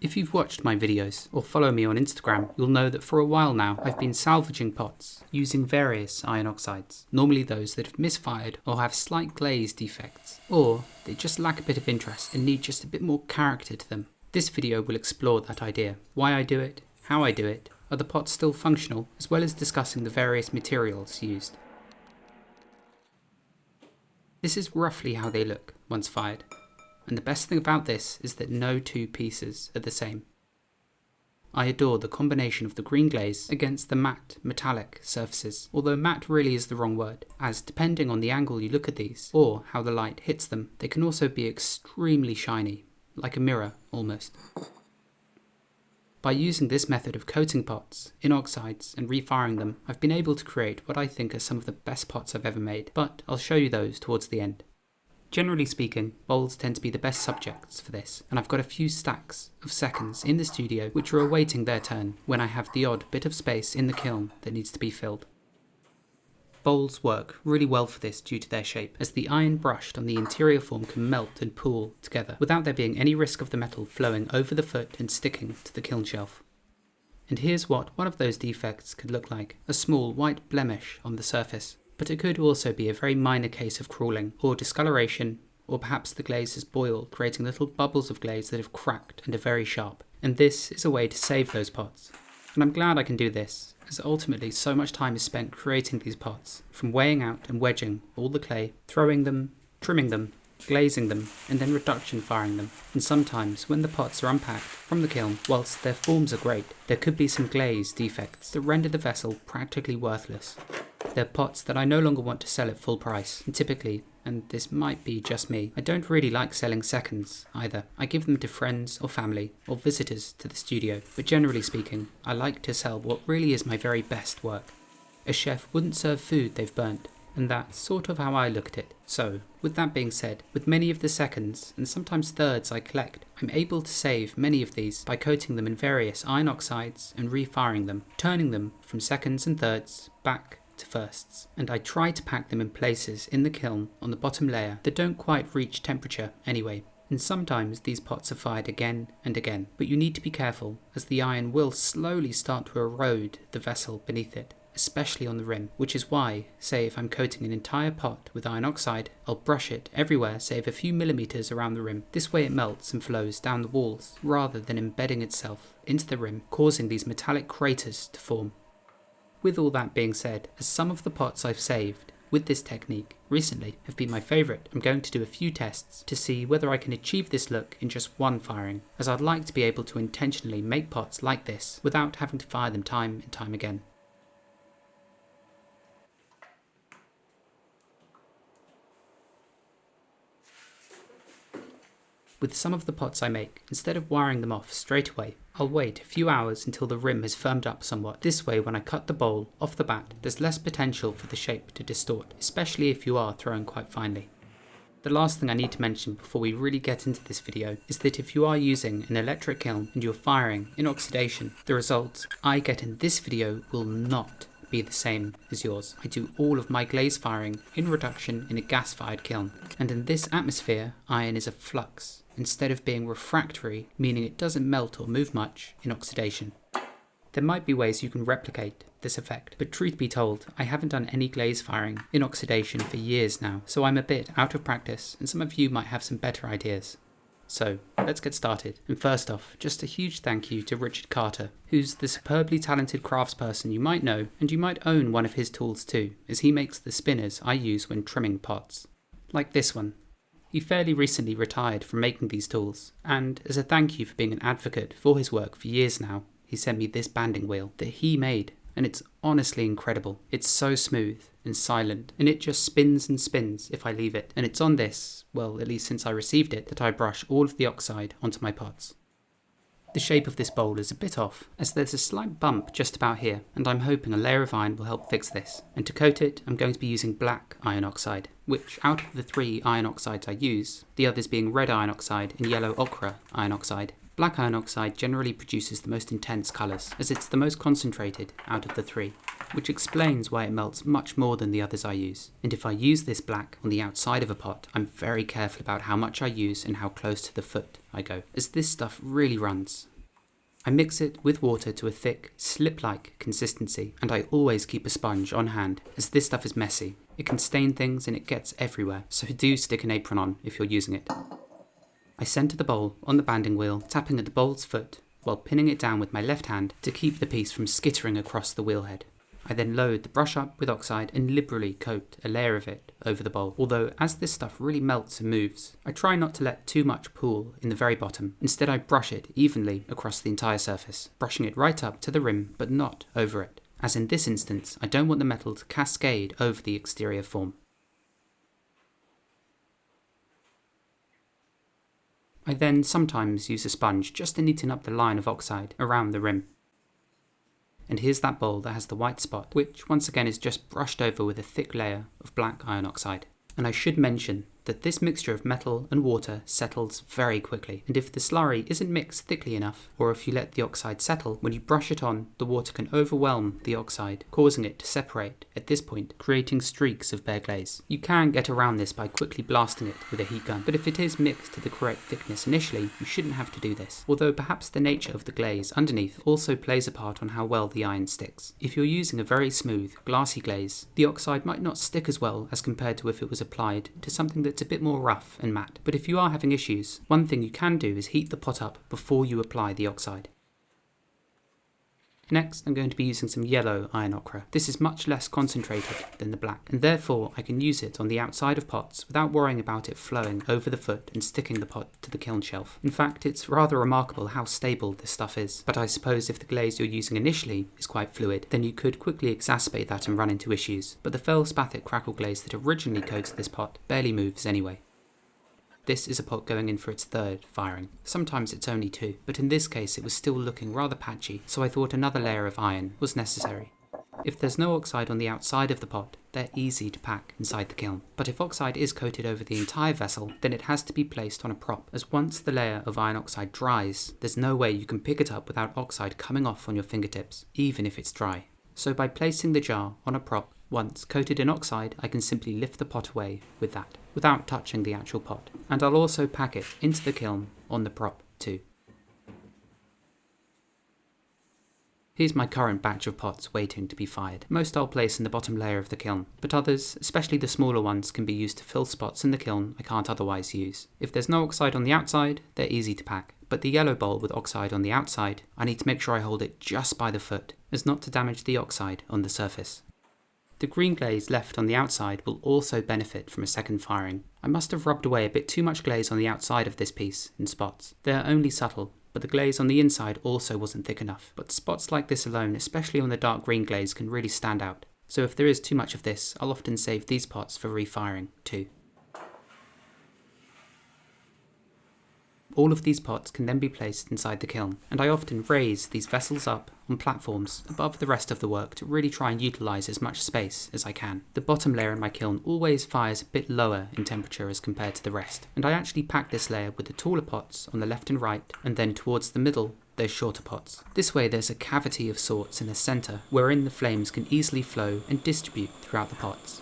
If you've watched my videos or follow me on Instagram, you'll know that for a while now I've been salvaging pots using various iron oxides, normally those that have misfired or have slight glaze defects, or they just lack a bit of interest and need just a bit more character to them. This video will explore that idea, why I do it, how I do it, are the pots still functional, as well as discussing the various materials used. This is roughly how they look once fired. And the best thing about this is that no two pieces are the same. I adore the combination of the green glaze against the matte, metallic surfaces, although matte really is the wrong word, as depending on the angle you look at these, or how the light hits them, they can also be extremely shiny, like a mirror almost. By using this method of coating pots in oxides and refiring them, I've been able to create what I think are some of the best pots I've ever made, but I'll show you those towards the end. Generally speaking, bowls tend to be the best subjects for this, and I've got a few stacks of seconds in the studio which are awaiting their turn when I have the odd bit of space in the kiln that needs to be filled. Bowls work really well for this due to their shape, as the iron brushed on the interior form can melt and pool together without there being any risk of the metal flowing over the foot and sticking to the kiln shelf. And here's what one of those defects could look like, a small white blemish on the surface. But it could also be a very minor case of crawling, or discoloration, or perhaps the glaze has boiled, creating little bubbles of glaze that have cracked and are very sharp. And this is a way to save those pots. And I'm glad I can do this, as ultimately so much time is spent creating these pots, from weighing out and wedging all the clay, throwing them, trimming them, glazing them, and then reduction firing them. And sometimes, when the pots are unpacked from the kiln, whilst their forms are great, there could be some glaze defects that render the vessel practically worthless. They're pots that I no longer want to sell at full price, and typically, and this might be just me, I don't really like selling seconds either. I give them to friends or family, or visitors to the studio, but generally speaking, I like to sell what really is my very best work. A chef wouldn't serve food they've burnt, and that's sort of how I look at it. So, with that being said, with many of the seconds, and sometimes thirds I collect, I'm able to save many of these by coating them in various iron oxides and refiring them, turning them from seconds and thirds back to firsts, and I try to pack them in places in the kiln on the bottom layer that don't quite reach temperature anyway. And sometimes these pots are fired again and again, but you need to be careful, as the iron will slowly start to erode the vessel beneath it, especially on the rim, which is why, say if I'm coating an entire pot with iron oxide, I'll brush it everywhere save a few millimeters around the rim. This way it melts and flows down the walls, rather than embedding itself into the rim, causing these metallic craters to form. With all that being said, as some of the pots I've saved with this technique recently have been my favourite, I'm going to do a few tests to see whether I can achieve this look in just one firing, as I'd like to be able to intentionally make pots like this without having to fire them time and time again. With some of the pots I make, instead of wiring them off straight away, I'll wait a few hours until the rim has firmed up somewhat. This way, when I cut the bowl off the bat, there's less potential for the shape to distort, especially if you are throwing quite finely. The last thing I need to mention before we really get into this video is that if you are using an electric kiln and you're firing in oxidation, the results I get in this video will not be the same as yours. I do all of my glaze firing in reduction in a gas-fired kiln, and in this atmosphere, iron is a flux, instead of being refractory, meaning it doesn't melt or move much in oxidation. There might be ways you can replicate this effect, but truth be told, I haven't done any glaze firing in oxidation for years now, so I'm a bit out of practice, and some of you might have some better ideas. So, let's get started. And first off, just a huge thank you to Richard Carter, who's the superbly talented craftsperson you might know, and you might own one of his tools too, as he makes the spinners I use when trimming pots. Like this one. He fairly recently retired from making these tools, and as a thank you for being an advocate for his work for years now, he sent me this banding wheel that he made, and it's honestly incredible. It's so smooth and silent, and it just spins and spins if I leave it. And it's on this, well, at least since I received it, that I brush all of the oxide onto my pots. The shape of this bowl is a bit off, as there's a slight bump just about here, and I'm hoping a layer of iron will help fix this. And to coat it, I'm going to be using black iron oxide, which out of the 3 iron oxides I use, the others being red iron oxide and yellow ochre iron oxide, black iron oxide generally produces the most intense colours, as it's the most concentrated out of the 3. which explains why it melts much more than the others I use. And if I use this black on the outside of a pot, I'm very careful about how much I use and how close to the foot I go, as this stuff really runs. I mix it with water to a thick, slip-like consistency, and I always keep a sponge on hand, as this stuff is messy. It can stain things and it gets everywhere, so do stick an apron on if you're using it. I centre the bowl on the banding wheel, tapping at the bowl's foot, while pinning it down with my left hand to keep the piece from skittering across the wheelhead. I then load the brush up with Oxide and liberally coat a layer of it over the bowl, although as this stuff really melts and moves, I try not to let too much pool in the very bottom. Instead I brush it evenly across the entire surface, brushing it right up to the rim but not over it. As in this instance, I don't want the metal to cascade over the exterior form. I then sometimes use a sponge just to neaten up the line of Oxide around the rim. And here's that bowl that has the white spot, which once again is just brushed over with a thick layer of black iron oxide. And I should mention that this mixture of metal and water settles very quickly, and if the slurry isn't mixed thickly enough, or if you let the oxide settle, when you brush it on, the water can overwhelm the oxide, causing it to separate at this point, creating streaks of bare glaze. You can get around this by quickly blasting it with a heat gun, but if it is mixed to the correct thickness initially, you shouldn't have to do this, although perhaps the nature of the glaze underneath also plays a part on how well the iron sticks. If you're using a very smooth, glassy glaze, the oxide might not stick as well as compared to if it was applied to something that's a bit more rough and matte. But if you are having issues, one thing you can do is heat the pot up before you apply the oxide. Next, I'm going to be using some yellow iron ochre. This is much less concentrated than the black, and therefore I can use it on the outside of pots without worrying about it flowing over the foot and sticking the pot to the kiln shelf. In fact, it's rather remarkable how stable this stuff is, but I suppose if the glaze you're using initially is quite fluid, then you could quickly exacerbate that and run into issues. But the feldspathic crackle glaze that originally coats this pot barely moves anyway. This is a pot going in for its third firing. Sometimes it's only two, but in this case it was still looking rather patchy, so I thought another layer of iron was necessary. If there's no oxide on the outside of the pot, they're easy to pack inside the kiln. But if oxide is coated over the entire vessel, then it has to be placed on a prop, as once the layer of iron oxide dries, there's no way you can pick it up without oxide coming off on your fingertips, even if it's dry. So by placing the jar on a prop, once coated in oxide, I can simply lift the pot away with that, without touching the actual pot. And I'll also pack it into the kiln on the prop too. Here's my current batch of pots waiting to be fired. Most I'll place in the bottom layer of the kiln, but others, especially the smaller ones, can be used to fill spots in the kiln I can't otherwise use. If there's no oxide on the outside, they're easy to pack. But the yellow bowl with oxide on the outside, I need to make sure I hold it just by the foot, as not to damage the oxide on the surface. The green glaze left on the outside will also benefit from a second firing. I must have rubbed away a bit too much glaze on the outside of this piece in spots. They are only subtle, but the glaze on the inside also wasn't thick enough. But spots like this alone, especially on the dark green glaze, can really stand out. So if there is too much of this, I'll often save these pots for refiring too. All of these pots can then be placed inside the kiln, and I often raise these vessels up on platforms above the rest of the work to really try and utilise as much space as I can. The bottom layer in my kiln always fires a bit lower in temperature as compared to the rest, and I actually pack this layer with the taller pots on the left and right, and then towards the middle those shorter pots. This way there's a cavity of sorts in the centre wherein the flames can easily flow and distribute throughout the pots.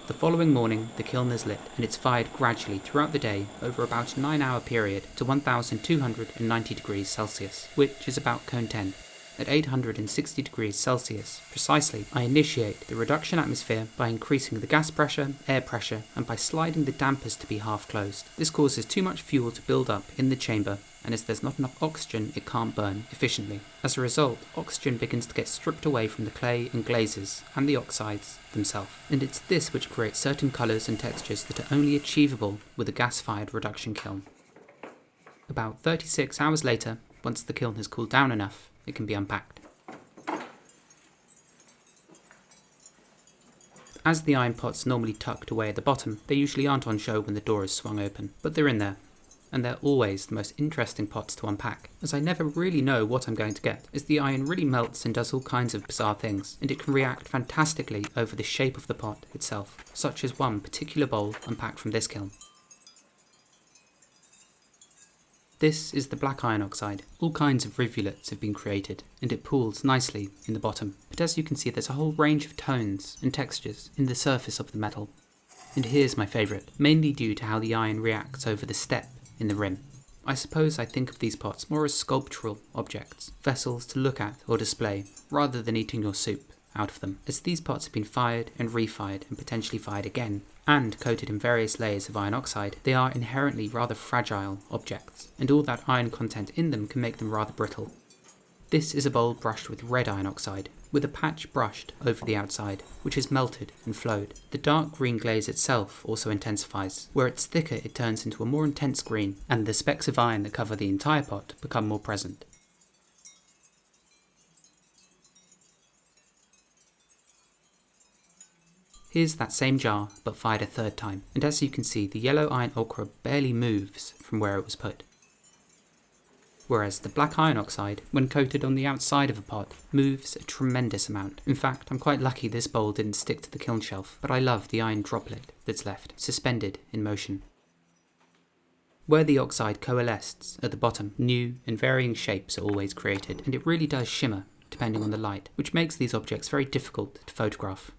The following morning, the kiln is lit, and it's fired gradually throughout the day over about a 9-hour period to 1290 degrees Celsius, which is about cone 10. At 860 degrees Celsius precisely, I initiate the reduction atmosphere by increasing the gas pressure, air pressure, and by sliding the dampers to be half closed. This causes too much fuel to build up in the chamber, and as there's not enough oxygen, it can't burn efficiently. As a result, oxygen begins to get stripped away from the clay and glazes and the oxides themselves. And it's this which creates certain colours and textures that are only achievable with a gas-fired reduction kiln. About 36 hours later, once the kiln has cooled down enough, it can be unpacked. As the iron pot's normally tucked away at the bottom, they usually aren't on show when the door is swung open, but they're in there. And they're always the most interesting pots to unpack, as I never really know what I'm going to get, as the iron really melts and does all kinds of bizarre things, and it can react fantastically over the shape of the pot itself, such as one particular bowl unpacked from this kiln. This is the black iron oxide. All kinds of rivulets have been created, and it pools nicely in the bottom. But as you can see, there's a whole range of tones and textures in the surface of the metal. And here's my favourite, mainly due to how the iron reacts over the step in the rim. I suppose I think of these pots more as sculptural objects, vessels to look at or display, rather than eating your soup out of them. As these pots have been fired and refired and potentially fired again, and coated in various layers of iron oxide, they are inherently rather fragile objects, and all that iron content in them can make them rather brittle. This is a bowl brushed with red iron oxide, with a patch brushed over the outside, which is melted and flowed. The dark green glaze itself also intensifies. Where it's thicker, it turns into a more intense green, and the specks of iron that cover the entire pot become more present. Here's that same jar, but fired a third time, and as you can see, the yellow iron ochre barely moves from where it was put. Whereas the black iron oxide, when coated on the outside of a pot, moves a tremendous amount. In fact, I'm quite lucky this bowl didn't stick to the kiln shelf, but I love the iron droplet that's left, suspended in motion. Where the oxide coalesces at the bottom, new and varying shapes are always created, and it really does shimmer depending on the light, which makes these objects very difficult to photograph.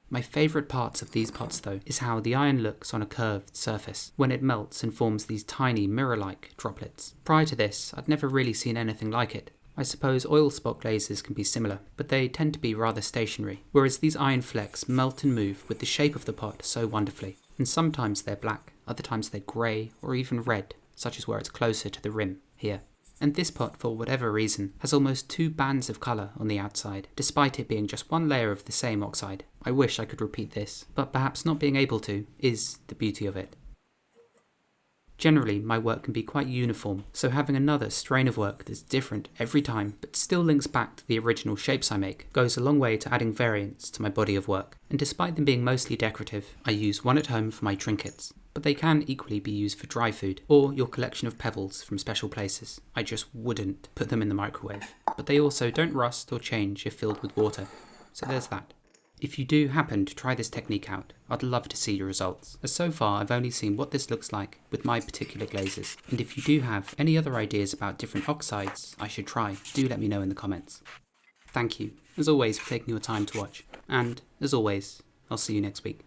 My favourite parts of these pots though is how the iron looks on a curved surface when it melts and forms these tiny mirror-like droplets. Prior to this, I'd never really seen anything like it. I suppose oil spot glazes can be similar, but they tend to be rather stationary, whereas these iron flecks melt and move with the shape of the pot so wonderfully. And sometimes they're black, other times they're grey or even red, such as where it's closer to the rim, here. And this pot, for whatever reason, has almost 2 bands of colour on the outside, despite it being just one layer of the same oxide. I wish I could repeat this, but perhaps not being able to is the beauty of it. Generally, my work can be quite uniform, so having another strain of work that's different every time, but still links back to the original shapes I make, goes a long way to adding variance to my body of work. And despite them being mostly decorative, I use one at home for my trinkets, but they can equally be used for dry food, or your collection of pebbles from special places. I just wouldn't put them in the microwave. But they also don't rust or change if filled with water, so there's that. If you do happen to try this technique out, I'd love to see your results, as so far I've only seen what this looks like with my particular glazes. And if you do have any other ideas about different oxides I should try, do let me know in the comments. Thank you, as always, for taking your time to watch, and as always, I'll see you next week.